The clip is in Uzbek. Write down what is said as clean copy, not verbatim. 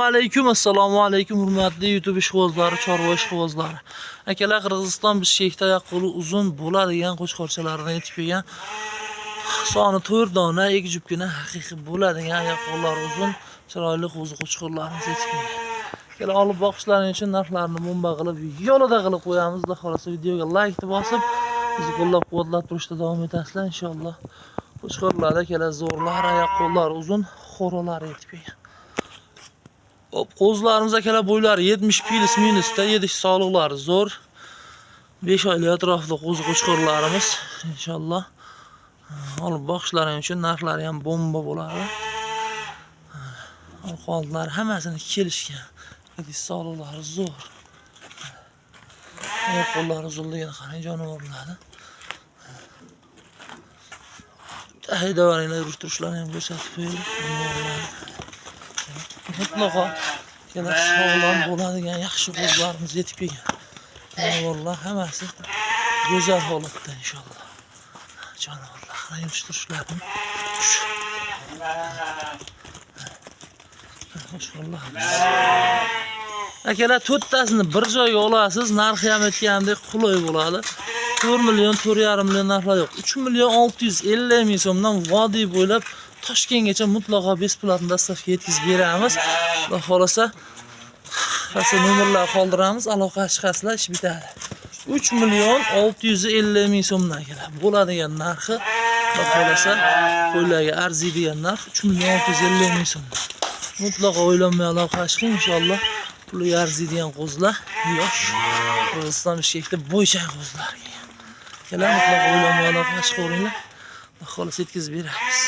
Assalomu alaykum hurmatli YouTube ishqibozlari, chorva ishqibozlari. Akalar, Qirg'iziston Bishkekda qo'li uzun bo'ladigan qo'chqorchalarni yetib kelgan. Soni 4 dona, 2 jupgina haqiqiy bo'ladigan qo'llar uzun, chiroyli qo'zi qo'chqorlarimiz yetib kelgan. Akalar, olib boqishlaring uchun narxlarni bomba qilib, yo'lida qilib qo'yamiz. Xudo xolasa videoga like bosib, bizni qo'llab-quvvatlab turishda davom etasizlar inshaalloh. Qo'chqorlar akalar zo'rlar, qo'llar uzun, xo'rolar yetib kelgan. Qo'zlarimiz akalar bo'ylari 70 plus minusda, yedish sog'liqlari zo'r. 5 oylik atrofida qo'zi qo'chqorlarimiz inshaalloh. Olib boqishlaring uchun narxlari ham bomba bo'ladi. Qoldilar hammasini kelishgan. Yedish sog'liqlari zo'r. Qo'llari uzunligini qarang, jonivorlarni. Haydavarlar, yurishtirishlarni ham ko'rsatib qo'ydik. Mutlaqo kelar sog'lom bo'ladigan yaxshi qo'zlarimiz yetib kelgan. Jonivorlar hammasi go'zal holatda inshaalloh. Jonivorlar yurishtirishlarini akalar, 4tasini bir joyga olasiz, narxi ham aytgandek qulay bo'ladi. 4 million, 4,5 million narxlar yo'q. 3 million 650 ming so'mdan vodiy bo'ylab Toshkentgacha mutlaqo besplatni dastavka yetkazib beramiz. Xudo xolasa, qasa nomerlar qoldiramiz, aloqa chiqasizlar, ish bitadi. 3 million 650 ming so'mdan keladi. Bo'ladigan narxi, xudo xolasa, qo'ylarga arziydigan narx 3 million 650 ming so'm. Mutlaqo o'ylanmay aloqa chiqing inshaalloh. Puli arziydigan qo'zlar, yosh, Qirg'iziston Bishkekda bo'ychan qo'zlar. Kelar mutlaqo o'ylanmay aloqa chiqaveringlar. Xudo xolasa yetkazib beramiz.